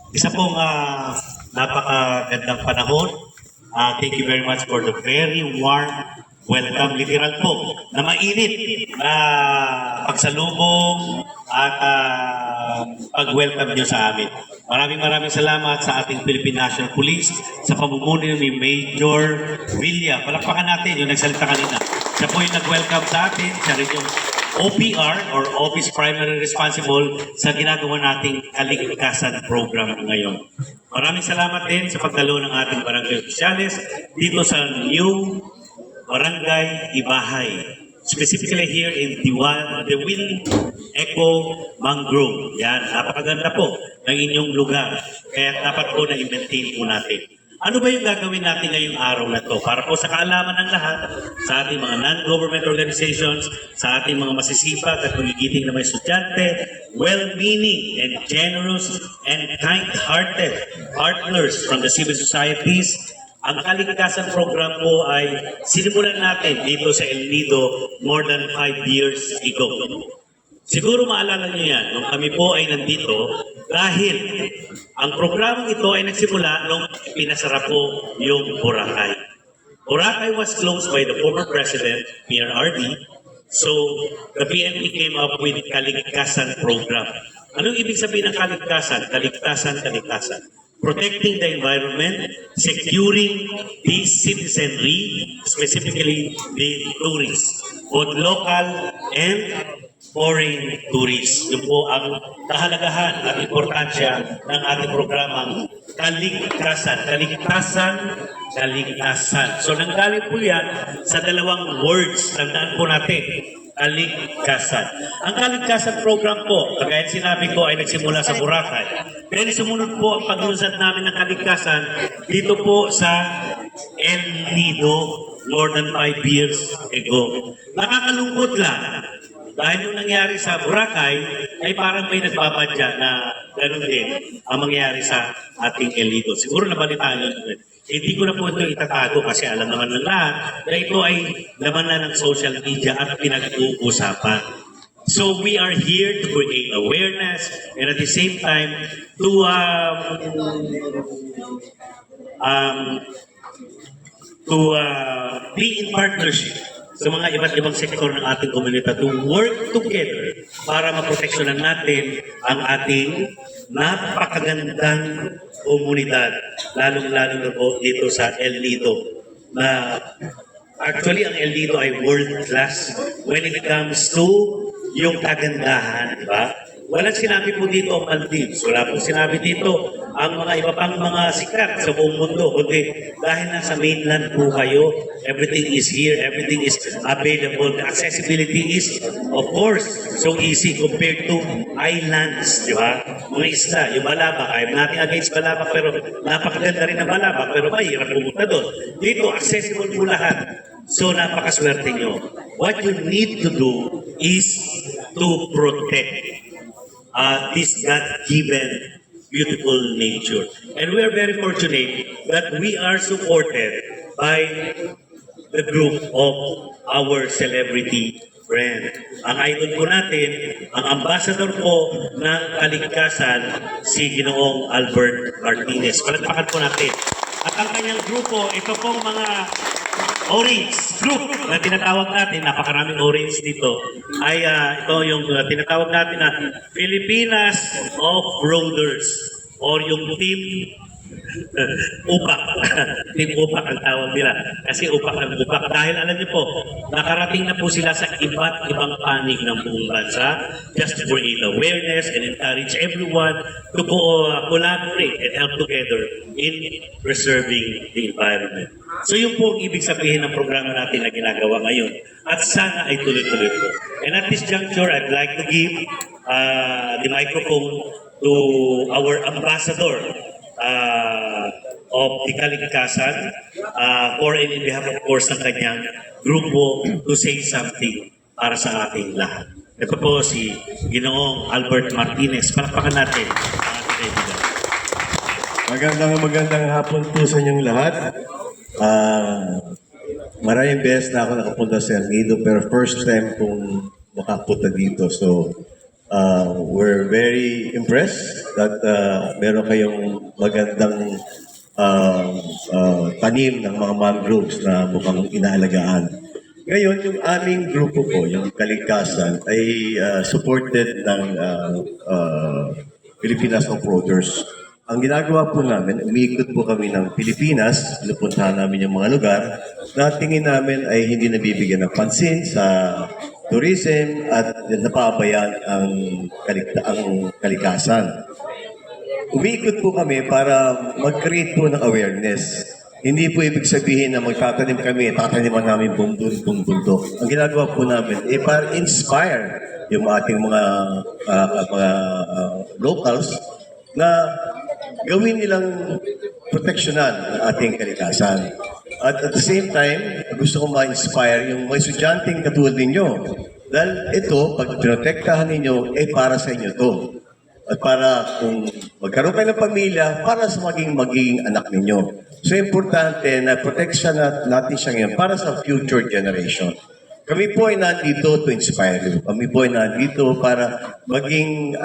Isa pong napakagandang panahon. Thank you very much for the very warm welcome, literal po, na mainit na pagsalubong at pag-welcome nyo sa amin. Maraming salamat sa ating Philippine National Police sa pamumuno ni Major Villa. Palakpakan natin yung nagsalita kanina. Siya po yung nag-welcome sa atin. Siya rin yung OPR or Office Primary Responsible sa ginagawa nating kaligtasan program ngayon. Maraming salamat din sa pagdalo ng ating barangay opisyalis dito sa new Barangay Ibahay. Specifically here in the Will Eco Mangrove. Yan, napakaganda po ng inyong lugar. Kaya dapat po na i-maintain po natin. Ano ba yung gagawin natin ngayong araw na to? Para po sa kaalaman ng lahat, sa ating mga non-government organizations, sa ating mga masisipag at magigiting na mga estudyante, well-meaning and generous and kind-hearted partners from the civil societies, ang kaligtasan program po ay sinimulan natin dito sa El Nido more than 5 years ago. Siguro maalala niyo yan, nung kami po ay nandito, dahil ang programang ito ay nagsimula nung pinasara po yung Boracay. Boracay was closed by the former president, PRRD, so the PNP came up with Kaligtasan program. Anong ibig sabihin ng kaligtasan? Kaligtasan. Protecting the environment, securing the citizenry, specifically the tourists, both local and foreign tourists. Yun po ang kahalagahan at importansya ng ating programang kaligtasan. So nanggaling po yan sa dalawang words. Tandaan po natin, kaligtasan. Ang kaligtasan program po, kagaya sinabi ko, ay nagsimula sa Boracay. Then sumunod po ang paglunsad namin ng kaligtasan dito po sa El Nido more than 5 years ago. Nakakalungkot lang. Dahil yung nangyari sa Boracay ay parang may nagbabadya na gano'n din ang mangyari sa ating El Nido. Siguro nabalitaan nyo. Hindi ko na po ito itatago kasi alam naman ng lahat na ito ay laman na ng social media at pinag-uusapan. So we are here to create awareness and at the same time to be in partnership sa mga iba't ibang sektor ng ating komunidad to work together para maproteksyonan natin ang ating napakagandang komunidad, lalong-lalo na po dito sa El Nido. Na actually, ang El Nido ay world-class when it comes to yung kagandahan, di ba? Walang sinabi po dito ang Maldives. Wala pong sinabi dito ang mga iba pang mga sikat sa buong mundo. Kundi dahil nasa mainland po kayo, everything is here, everything is available. The accessibility is, of course, so easy compared to islands, di ba? Mga isla, yung Balabac. I'm nothing against Balabac, pero napakaganda rin ang Balabac, pero mahirap pumunta doon. Dito, accessible po lahat. So, napakaswerte nyo. What you need to do is to protect this God-given beautiful nature. And we are very fortunate that we are supported by the group of our celebrity friend. Ang idol po natin, ang ambassador po ng kaligtasan, si Ginoong Albert Martinez. Palagpakan po natin. At ang kanyang grupo, ito pong mga Orange Group na tinatawag natin, napakaraming orange dito, ay ito yung tinatawag natin na Filipinas Off-Roaders or yung Team Upak. Team Upak ang tawag nila. Kasi Upak ang Upak. Dahil alam niyo po, nakarating na po sila sa iba't ibang panig ng buong bansa just to create awareness and encourage everyone to collaborate and help together in preserving the environment. So yun po ang ibig sabihin ng programa natin na ginagawa ngayon. At sana ay tuloy-tuloy po. And at this juncture, I'd like to give the microphone to our ambassador of the Kaligtasan for and in behalf of course ng kanyang grupo to say something para sa ating lahat. Ito po si Ginoong Albert Martinez. Palakpakan natin ang ating kaibigan. Magandang hapon po sa inyong lahat. Maraming beses na ako nakapunta sa El Nido pero first time kong makapunta dito. So, we're very impressed that meron kayong magandang tanim ng mga mangroves na mukhang inaalagaan. Ngayon, yung aming grupo po, yung Kalikasan, ay supported ng Pilipinas Off-Roaders. Ang ginagawa po namin, umiikot po kami ng Pilipinas, pinupuntahan namin yung mga lugar na tingin namin ay hindi nabibigyan ng pansin sa tourism at napapabayaan ang kalikasan. Umiikot po kami para mag-create po ng awareness. Hindi po ibig sabihin na magtatanim kami, tataniman namin bundok. Ang ginagawa po namin, para inspire yung ating mga locals na gawin nilang proteksyonan ang ating kalikasan. At the same time, gusto kong ma-inspire yung mga estudyanteng katulad ninyo. Dahil ito, pag protektahan ninyo, para sa inyo to. At para kung magkaroon kayo ng pamilya, para sa magiging anak ninyo. So, importante na proteksyon natin siya ngayon para sa future generation. Kami po ay nandito to inspire you. Kami po ay nandito para maging,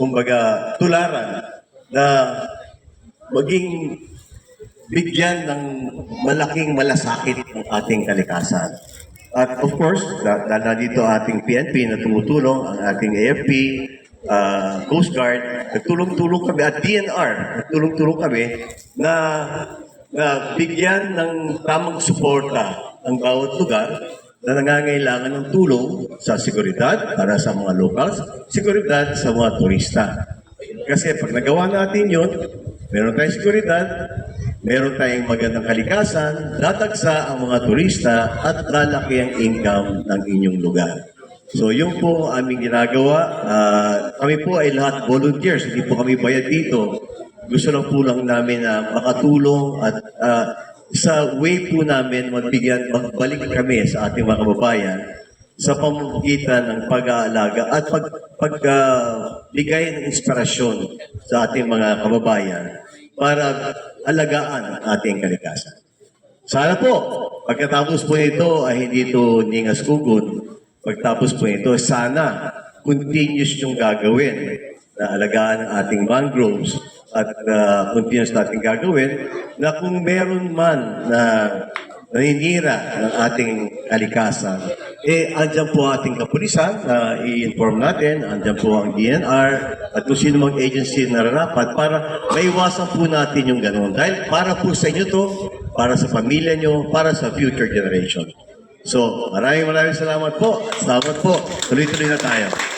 kumbaga, tularan na maging bigyan ng malaking malasakit ang ating kalikasan. At of course, dahil nandito ating PNP na tumutulong, ang ating AFP, Coast Guard, nagtulong-tulong kami, at DNR, nagtulong-tulong kami na bigyan ng tamang suporta ang bawat lugar na nangangailangan ng tulong sa seguridad para sa mga locals, seguridad sa mga turista. Kasi pag nagawa natin yun, meron tayong seguridad, meron tayong magandang kalikasan, dadagsa ang mga turista at lalaki ang income ng inyong lugar. So yun po ang aming ginagawa. Kami po ay lahat volunteers, hindi po kami bayad dito. Gusto lang po lang namin na makatulong at sa way po namin magbalik kami sa ating mga kababayan sa pamamagitan ng pag-aalaga at pagbigay ng inspirasyon sa ating mga kababayan para alagaan ang ating kalikasan. Sana po, pagkatapos po ito ay hindi ito ningas-kugon. Pagtapos po ito, sana continuous yung gagawin na alagaan ang ating mangroves at continuous natin gagawin na kung meron man na naninira ng ating kalikasan, andyan po ating kapulisan na i-inform natin, andyan po ang DNR at kung sino mang agency na narapat para maiwasan po natin yung ganun. Dahil para po sa inyo to, para sa pamilya nyo, para sa future generation. So, maraming salamat po. Salamat po. Tuloy-tuloy na tayo.